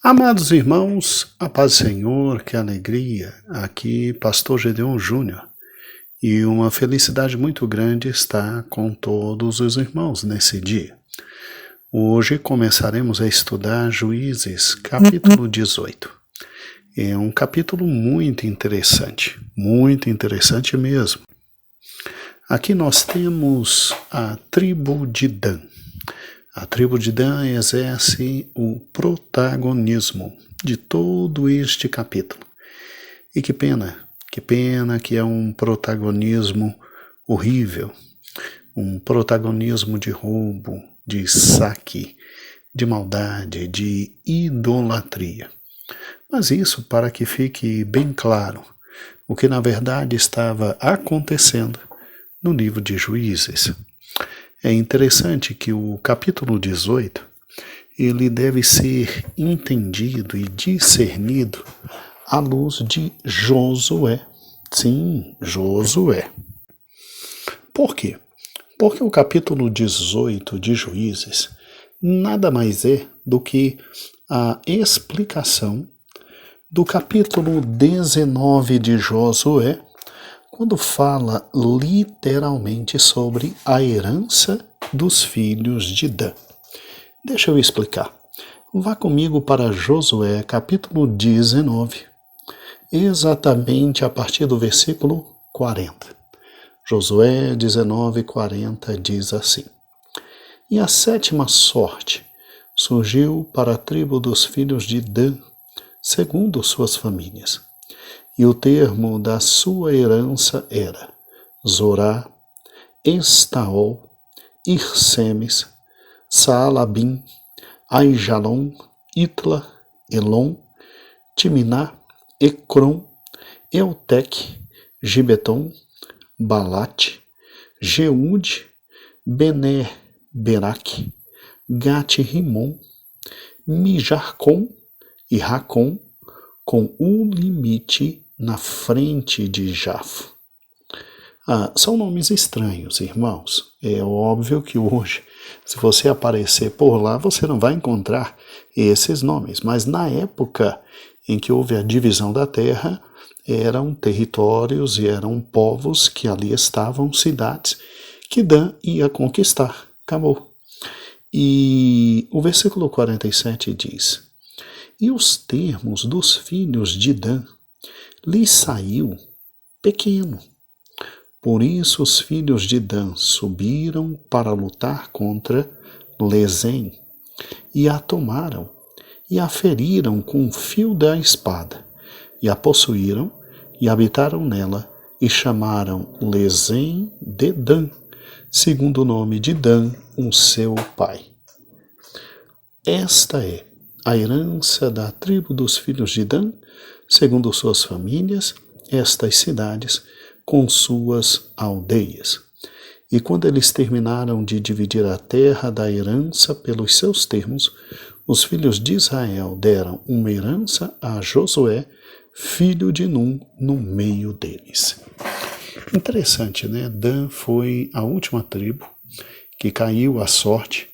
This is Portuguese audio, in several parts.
Amados irmãos, a paz do Senhor, que alegria, aqui Pastor Gedeon Júnior, e uma felicidade muito grande estar com todos os irmãos nesse dia. Hoje começaremos a estudar Juízes, capítulo 18. É um capítulo muito interessante mesmo. Aqui nós temos a tribo de Dan. A tribo de Dan exerce o protagonismo de todo este capítulo. E que pena que é um protagonismo horrível, um protagonismo de roubo, de saque, de maldade, de idolatria. Mas isso para que fique bem claro o que na verdade estava acontecendo no livro de Juízes. É interessante que o capítulo 18, ele deve ser entendido e discernido à luz de Josué. Sim, Josué. Por quê? Porque o capítulo 18 de Juízes nada mais é do que a explicação do capítulo 19 de Josué, quando fala literalmente sobre a herança dos filhos de Dan. Deixa eu explicar. Vá comigo para Josué, capítulo 19, exatamente a partir do versículo 40. Josué 19:40 diz assim: E a sétima sorte surgiu para a tribo dos filhos de Dan, segundo suas famílias. E o termo da sua herança era Zorá, Estaol, Irsemes, Saalabim, Aijalon, Itla, Elon, Timiná, Ecrom, Eutec, Gibeton, Balate, Jeude, Bené, Beraque, Gate-Rimon, Mijarcom e Racom, com um limite na frente de Jafo. São nomes estranhos, irmãos. É óbvio que hoje, se você aparecer por lá, você não vai encontrar esses nomes. Mas na época em que houve a divisão da terra, eram territórios e eram povos que ali estavam, cidades, que Dan ia conquistar. Acabou. E o versículo 47 diz: E os termos dos filhos de Dan lhes saiu pequeno. Por isso os filhos de Dan subiram para lutar contra Lezem, e a tomaram, e a feriram com o fio da espada, e a possuíram, e habitaram nela, e chamaram Lezem de Dan, segundo o nome de Dan, o seu pai. Esta é a herança da tribo dos filhos de Dan, segundo suas famílias, estas cidades, com suas aldeias. E quando eles terminaram de dividir a terra da herança pelos seus termos, os filhos de Israel deram uma herança a Josué, filho de Num, no meio deles. Interessante, né? Dan foi a última tribo que caiu à sorte.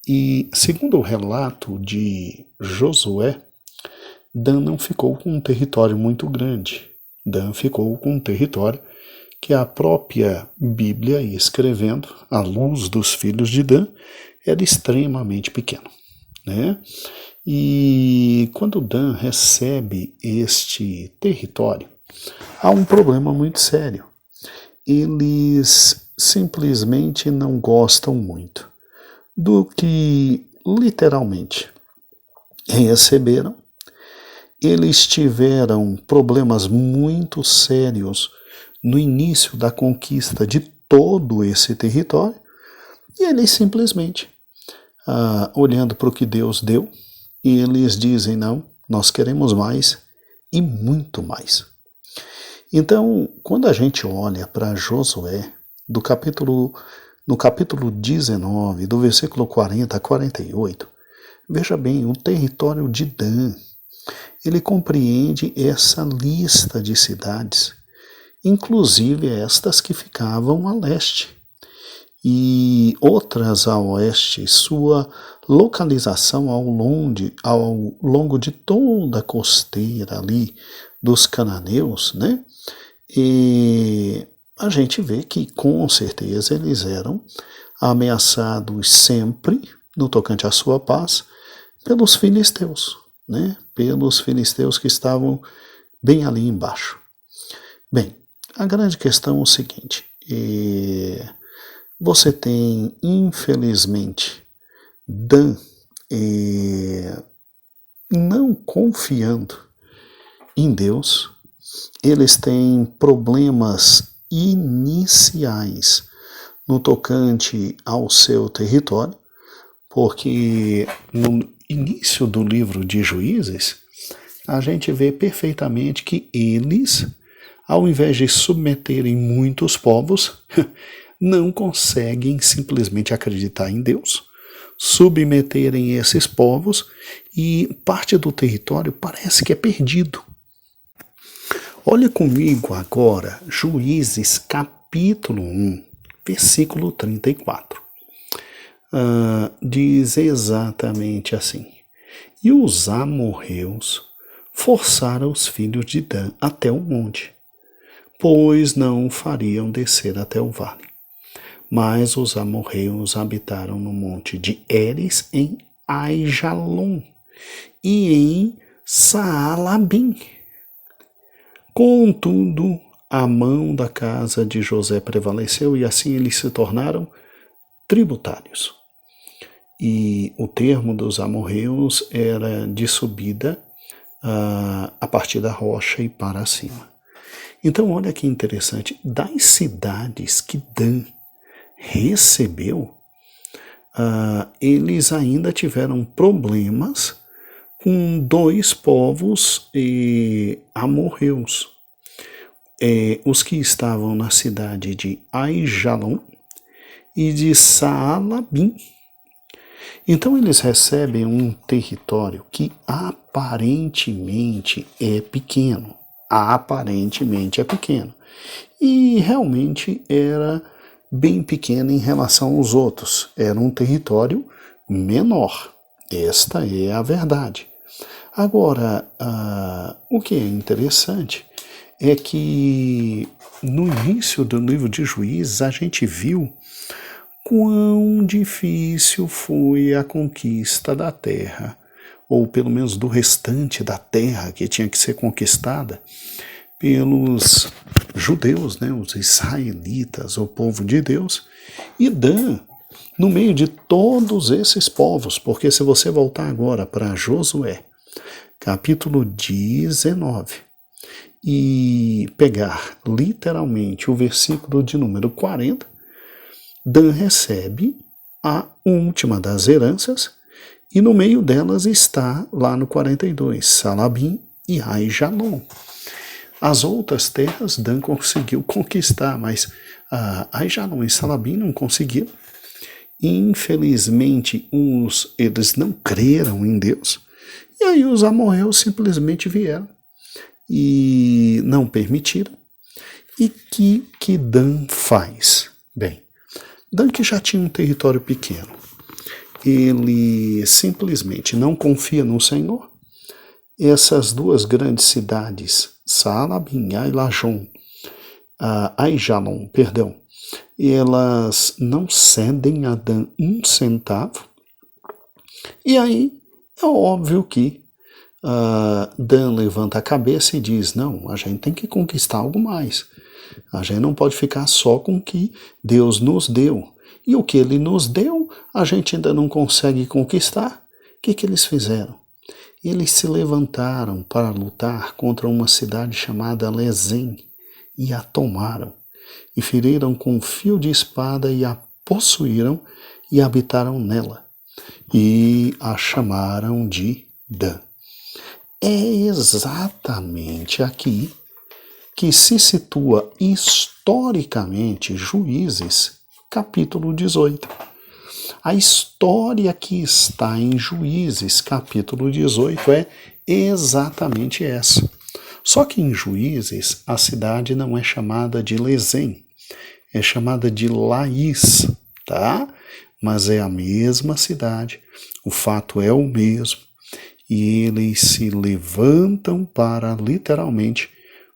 E, segundo o relato de Josué, Dan não ficou com um território muito grande. Dan ficou com um território que a própria Bíblia, escrevendo à luz dos filhos de Dan, era extremamente pequeno, né? E quando Dan recebe este território, há um problema muito sério. Eles simplesmente não gostam muito do que literalmente receberam. Eles tiveram problemas muito sérios no início da conquista de todo esse território, e eles simplesmente, olhando para o que Deus deu, eles dizem: não, nós queremos mais e muito mais. Então, quando a gente olha para Josué, no capítulo 19, do versículo 40 a 48, veja bem, o território de Dan, ele compreende essa lista de cidades, inclusive estas que ficavam a leste. e outras a oeste. Sua localização ao longo de toda a costeira ali dos cananeus, né? E a gente vê que com certeza eles eram ameaçados sempre, no tocante à sua paz, pelos filisteus, né? Pelos filisteus que estavam bem ali embaixo. Bem, a grande questão é o seguinte: você tem, infelizmente, Dan não confiando em Deus. Eles têm problemas iniciais no tocante ao seu território, porque no início do livro de Juízes, a gente vê perfeitamente que eles, ao invés de submeterem muitos povos, não conseguem simplesmente acreditar em Deus, submeterem esses povos, e parte do território parece que é perdido. Olha comigo agora, Juízes capítulo 1, versículo 34. Diz exatamente assim: e os amorreus forçaram os filhos de Dan até o monte, pois não o fariam descer até o vale. Mas os amorreus habitaram no monte de Eres, em Aijalon e em Saalabim. Contudo, a mão da casa de José prevaleceu, e assim eles se tornaram tributários. E o termo dos amorreus era de subida a partir da rocha e para cima. Então, olha que interessante, das cidades que Dan recebeu, eles ainda tiveram problemas com dois povos amorreus. Os que estavam na cidade de Aijalon e de Saalabim. Então eles recebem um território que aparentemente é pequeno. E realmente era bem pequeno em relação aos outros. Era um território menor. Esta é a verdade. Agora, o que é interessante é que no início do livro de Juízes a gente viu quão difícil foi a conquista da terra, ou pelo menos do restante da terra que tinha que ser conquistada pelos judeus, né, os israelitas, o povo de Deus, e Dan no meio de todos esses povos, porque se você voltar agora para Josué, capítulo 19, e pegar literalmente o versículo de número 40, Dan recebe a última das heranças, e no meio delas está, lá no 42, Saalabim e Aijalon. As outras terras Dan conseguiu conquistar, mas Aijalon e Saalabim não conseguiram. Infelizmente, eles não creram em Deus, e aí os amorreus simplesmente vieram e não permitiram. E que Dan faz? Bem, Dan, que já tinha um território pequeno, ele simplesmente não confia no Senhor. Essas duas grandes cidades, Saalabim e Aijalon, elas não cedem a Dan um centavo. E aí é óbvio que Dan levanta a cabeça e diz: não, a gente tem que conquistar algo mais. A gente não pode ficar só com o que Deus nos deu. E o que Ele nos deu, a gente ainda não consegue conquistar. O que eles fizeram? Eles se levantaram para lutar contra uma cidade chamada Lezem e a tomaram. E feriram com fio de espada e a possuíram e habitaram nela. E a chamaram de Dan. É exatamente aqui que se situa historicamente Juízes, capítulo 18. A história que está em Juízes, capítulo 18, é exatamente essa. Só que em Juízes, a cidade não é chamada de Lezem, é chamada de Laís. tá? Mas é a mesma cidade, o fato é o mesmo, e eles se levantam para literalmente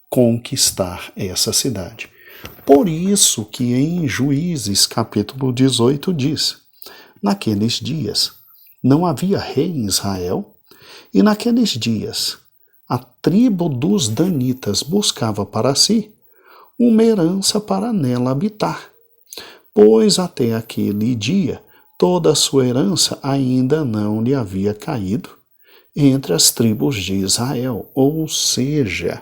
conquistar essa cidade. Por isso que em Juízes capítulo 18 diz: naqueles dias não havia rei em Israel, e naqueles dias a tribo dos danitas buscava para si uma herança para nela habitar, pois até aquele dia toda a sua herança ainda não lhe havia caído entre as tribos de Israel. Ou seja,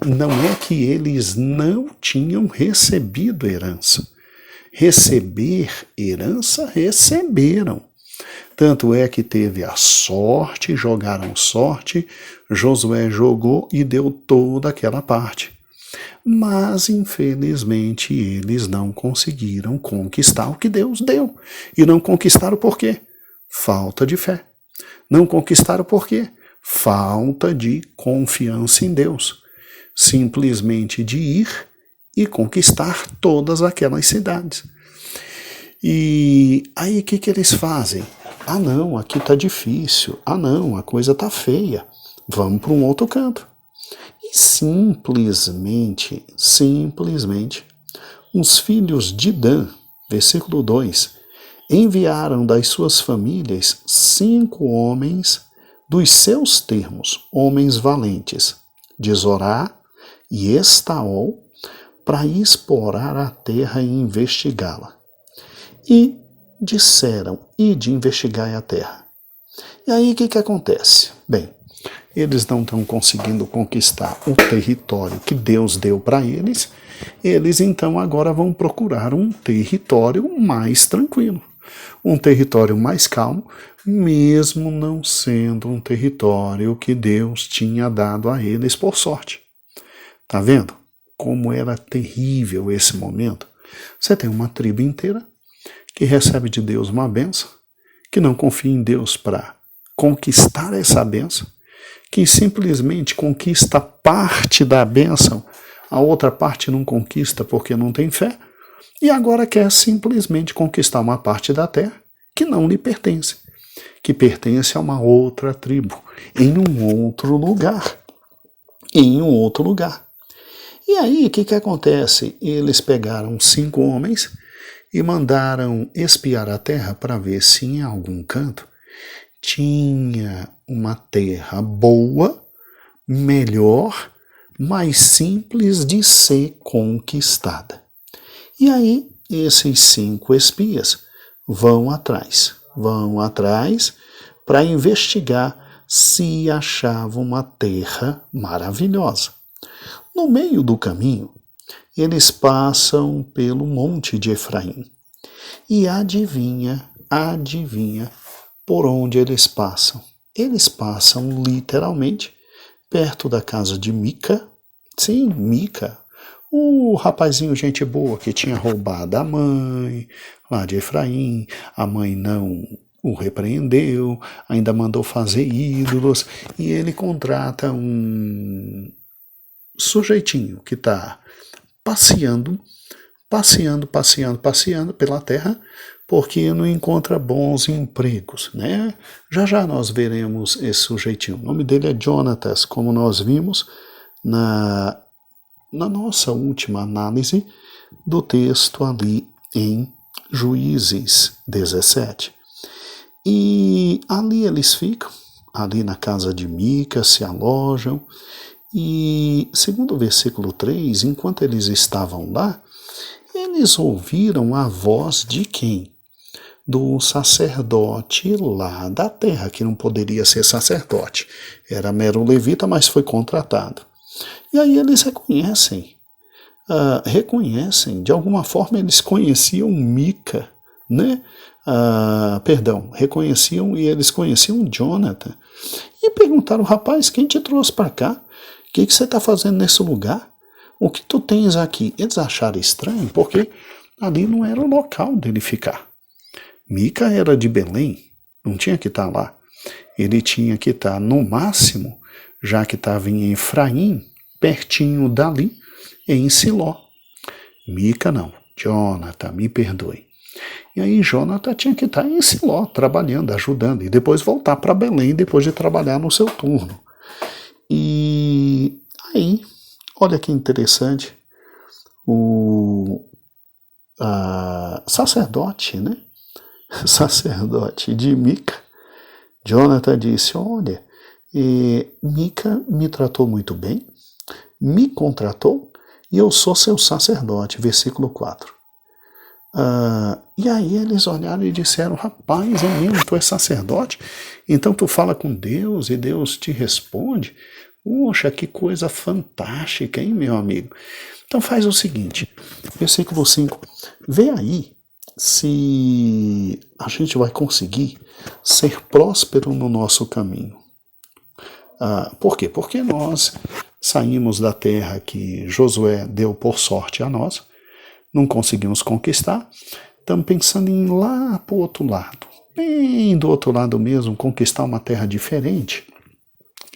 não é que eles não tinham recebido herança. Receber herança, receberam. Tanto é que teve a sorte, jogaram sorte, Josué jogou e deu toda aquela parte. Mas, infelizmente, eles não conseguiram conquistar o que Deus deu. E não conquistaram por quê? Falta de fé. Não conquistaram por quê? Falta de confiança em Deus. Simplesmente de ir e conquistar todas aquelas cidades. E aí o que eles fazem? Ah não, aqui está difícil. Ah não, a coisa está feia. Vamos para um outro canto. E simplesmente, os filhos de Dan, versículo 2, enviaram das suas famílias 5 homens dos seus termos, homens valentes, de Zorá e Estaol, para explorar a terra e investigá-la. E disseram, ide investigar a terra. E aí o que acontece? Bem, eles não estão conseguindo conquistar o território que Deus deu para eles, eles então agora vão procurar um território mais tranquilo, um território mais calmo, mesmo não sendo um território que Deus tinha dado a eles por sorte. Tá vendo como era terrível esse momento? Você tem uma tribo inteira que recebe de Deus uma bênção, que não confia em Deus para conquistar essa bênção, que simplesmente conquista parte da bênção, a outra parte não conquista porque não tem fé, e agora quer simplesmente conquistar uma parte da terra que não lhe pertence, que pertence a uma outra tribo, em um outro lugar. E aí, o que acontece? Eles pegaram 5 homens e mandaram espiar a terra para ver se em algum canto tinha uma terra boa, melhor, mais simples de ser conquistada. E aí, esses 5 espias vão atrás para investigar se achavam uma terra maravilhosa. No meio do caminho, eles passam pelo monte de Efraim. E adivinha por onde eles passam? Eles passam literalmente perto da casa de Mica. Sim, Mica, o rapazinho gente boa que tinha roubado a mãe lá de Efraim. A mãe não o repreendeu, ainda mandou fazer ídolos, e ele contrata um sujeitinho que está passeando pela terra, porque não encontra bons empregos, né? Já nós veremos esse sujeitinho. O nome dele é Jonatas, como nós vimos na nossa última análise do texto ali em Juízes 17. E ali eles ficam, ali na casa de Mica, se alojam. E, segundo o versículo 3, enquanto eles estavam lá, eles ouviram a voz de quem? Do sacerdote lá da terra, que não poderia ser sacerdote. Era mero levita, mas foi contratado. E aí eles reconhecem, de alguma forma eles conheciam Mica, né? Reconheciam e eles conheciam Jonathan. E perguntaram, rapaz, quem te trouxe para cá? O que você está fazendo nesse lugar? O que tu tens aqui? Eles acharam estranho, porque ali não era o local dele ficar. Mica era de Belém, não tinha que estar lá. Ele tinha que estar, no máximo, já que estava em Efraim, pertinho dali, em Siló. Mica não. Jonathan, me perdoe. E aí Jonathan tinha que estar em Siló, trabalhando, ajudando, e depois voltar para Belém, depois de trabalhar no seu turno. E aí, olha que interessante, o sacerdote, né? Sacerdote de Mica, Jonathan disse, olha, Mica me tratou muito bem, me contratou, e eu sou seu sacerdote, versículo 4. E aí eles olharam e disseram, rapaz, é mesmo, tu és sacerdote? Então tu fala com Deus e Deus te responde? Poxa, que coisa fantástica, hein, meu amigo? Então faz o seguinte, versículo 5, vê aí se a gente vai conseguir ser próspero no nosso caminho. Por quê? Porque nós saímos da terra que Josué deu por sorte a nós, não conseguimos conquistar, estamos pensando em ir lá para o outro lado, bem do outro lado mesmo, conquistar uma terra diferente.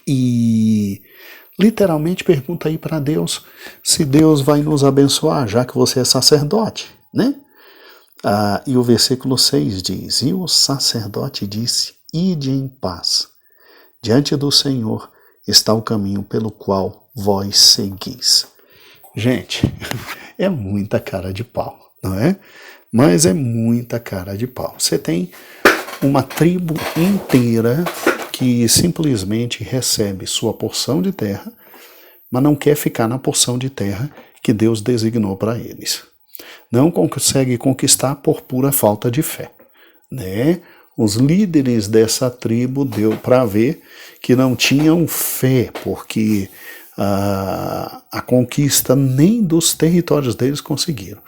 E literalmente pergunta aí para Deus se Deus vai nos abençoar, já que você é sacerdote, né? E o versículo 6 diz, e o sacerdote disse, ide em paz, diante do Senhor está o caminho pelo qual vós seguis. Gente, é muita cara de pau, não é? Mas é muita cara de pau. Você tem uma tribo inteira que simplesmente recebe sua porção de terra, mas não quer ficar na porção de terra que Deus designou para eles. Não consegue conquistar por pura falta de fé, né? Os líderes dessa tribo deu para ver que não tinham fé, porque a conquista nem dos territórios deles conseguiram.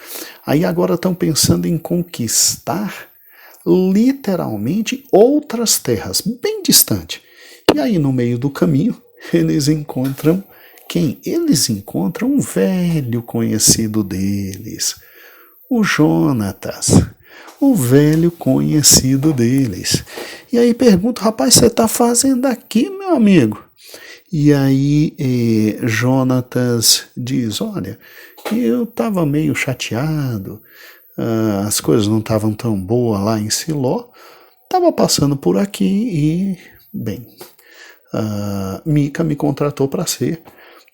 Aí agora estão pensando em conquistar literalmente outras terras, bem distante. E aí no meio do caminho eles encontram quem? Eles encontram um velho conhecido deles, o Jonatas, o velho conhecido deles. E aí pergunta, rapaz, você está fazendo aqui, meu amigo? E aí Jonatas diz, olha, eu estava meio chateado, as coisas não estavam tão boas lá em Siló, estava passando por aqui e, bem, Mica me contratou para ser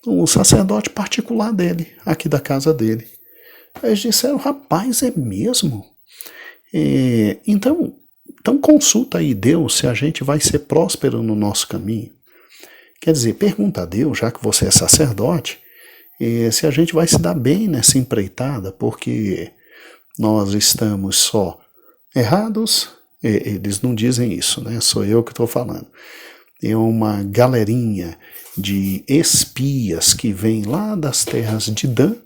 o sacerdote particular dele, aqui da casa dele. Eles disseram, rapaz, é mesmo? Então consulta aí Deus se a gente vai ser próspero no nosso caminho. Quer dizer, pergunta a Deus, já que você é sacerdote, se a gente vai se dar bem nessa empreitada, porque nós estamos só errados. Eles não dizem isso, né? Sou eu que estou falando. É uma galerinha de espias que vem lá das terras de Dan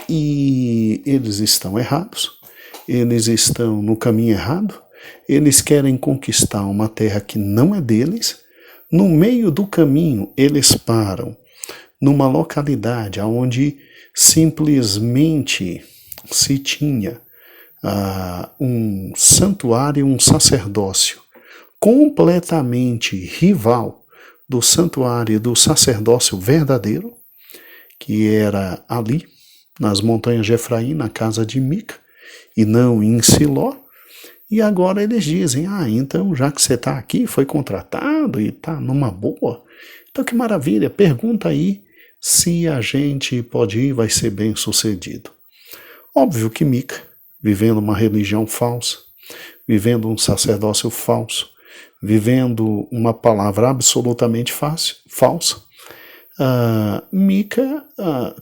e eles estão errados, eles estão no caminho errado, eles querem conquistar uma terra que não é deles. No meio do caminho, eles param numa localidade onde simplesmente se tinha um santuário, um sacerdócio completamente rival do santuário e do sacerdócio verdadeiro, que era ali, nas montanhas de Efraim, na casa de Mica, e não em Siló. E agora eles dizem, então já que você está aqui, foi contratado e está numa boa, então que maravilha, pergunta aí se a gente pode ir, vai ser bem sucedido. Óbvio que Mica, vivendo uma religião falsa, vivendo um sacerdócio falso, vivendo uma palavra absolutamente falsa, Mica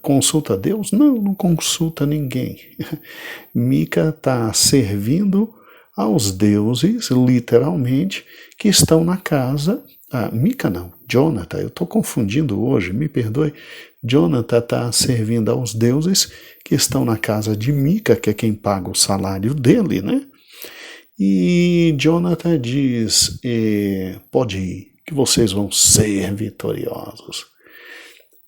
consulta Deus? Não consulta ninguém. Mica está servindo aos deuses, literalmente, que estão na casa. Mica não, Jonathan, eu estou confundindo hoje, me perdoe. Jonathan está servindo aos deuses que estão na casa de Mica, que é quem paga o salário dele, né? E Jonathan diz, pode ir, que vocês vão ser vitoriosos.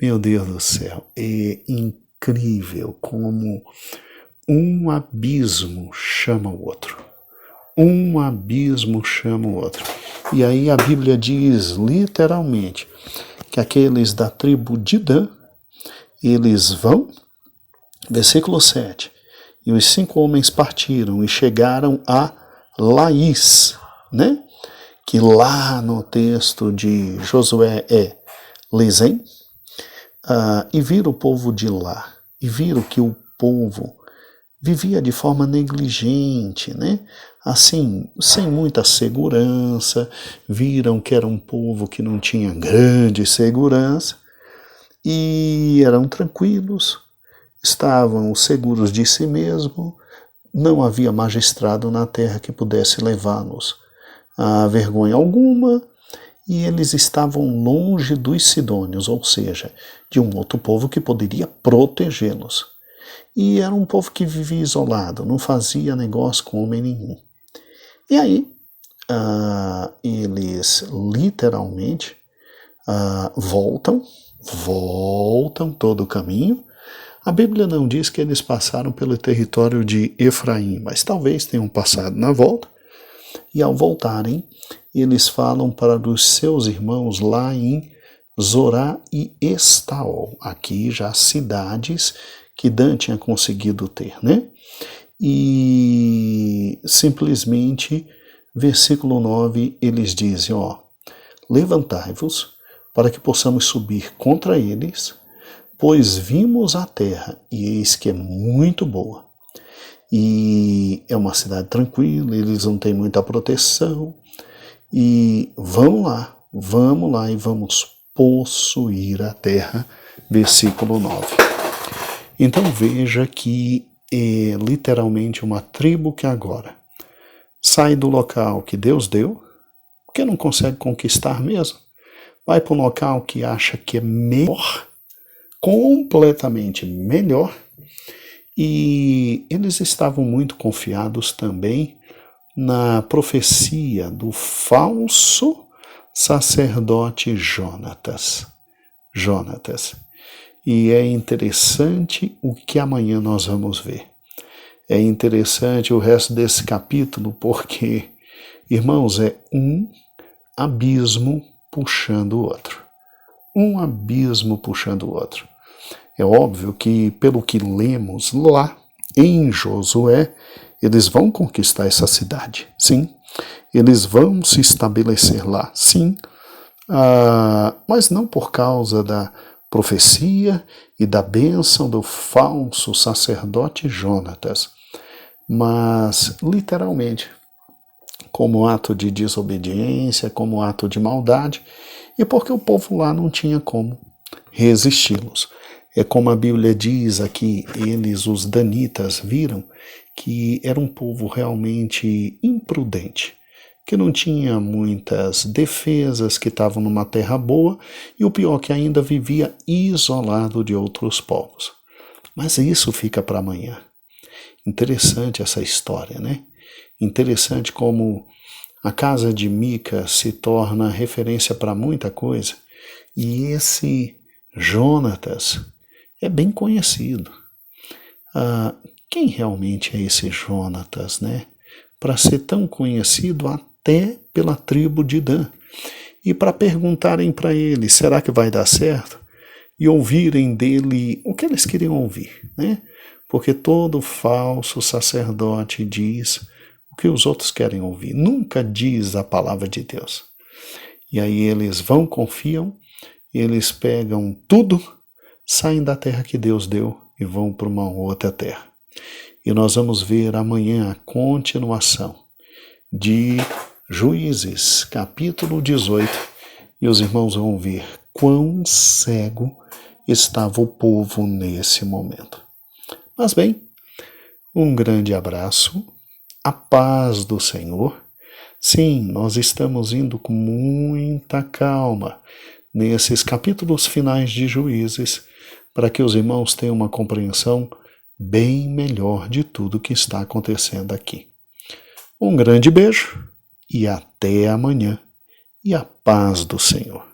Meu Deus do céu, é incrível como um abismo chama o outro. Um abismo chama o outro. E aí a Bíblia diz literalmente que aqueles da tribo de Dan, eles vão, versículo 7, E os 5 homens partiram e chegaram a Laís, né? Que lá no texto de Josué é Lezém, e viram o povo de lá, e viram que o povo vivia de forma negligente, né? Assim, sem muita segurança, viram que era um povo que não tinha grande segurança, e eram tranquilos, estavam seguros de si mesmo, não havia magistrado na terra que pudesse levá-los a vergonha alguma, e eles estavam longe dos sidônios, ou seja, de um outro povo que poderia protegê-los. E era um povo que vivia isolado, não fazia negócio com homem nenhum. E aí, eles literalmente voltam todo o caminho. A Bíblia não diz que eles passaram pelo território de Efraim, mas talvez tenham passado na volta. E ao voltarem, eles falam para os seus irmãos lá em Zorá e Estaol, aqui já cidades que Dan tinha conseguido ter, né? E simplesmente, versículo 9, eles dizem, levantai-vos para que possamos subir contra eles, pois vimos a terra, e eis que é muito boa. E é uma cidade tranquila, eles não têm muita proteção, e vamos lá e vamos possuir a terra, versículo 9. Então veja que é literalmente uma tribo que agora sai do local que Deus deu, porque não consegue conquistar mesmo, vai para um local que acha que é melhor, completamente melhor, e eles estavam muito confiados também na profecia do falso sacerdote Jonatas. E é interessante o que amanhã nós vamos ver. É interessante o resto desse capítulo porque, irmãos, é um abismo puxando o outro. Um abismo puxando o outro. É óbvio que, pelo que lemos lá em Josué, eles vão conquistar essa cidade, sim. Eles vão se estabelecer lá, sim. Mas não por causa da profecia e da bênção do falso sacerdote Jonatas, mas literalmente como ato de desobediência, como ato de maldade, e porque o povo lá não tinha como resisti-los. É como a Bíblia diz aqui, eles, os danitas, viram que era um povo realmente imprudente, que não tinha muitas defesas, que estavam numa terra boa, e o pior que ainda vivia isolado de outros povos. Mas isso fica para amanhã. Interessante essa história, né? Interessante como a casa de Mica se torna referência para muita coisa, e esse Jonatas é bem conhecido. Quem realmente é esse Jonatas, né? Para ser tão conhecido até pela tribo de Dan. E para perguntarem para ele, será que vai dar certo? E ouvirem dele o que eles queriam ouvir, né? Porque todo falso sacerdote diz o que os outros querem ouvir, nunca diz a palavra de Deus. E aí eles vão, confiam, eles pegam tudo, saem da terra que Deus deu e vão para uma outra terra. E nós vamos ver amanhã a continuação de Juízes, capítulo 18, e os irmãos vão ver quão cego estava o povo nesse momento. Mas bem, um grande abraço, a paz do Senhor. Sim, nós estamos indo com muita calma nesses capítulos finais de Juízes, para que os irmãos tenham uma compreensão bem melhor de tudo que está acontecendo aqui. Um grande beijo e até amanhã. E a paz do Senhor.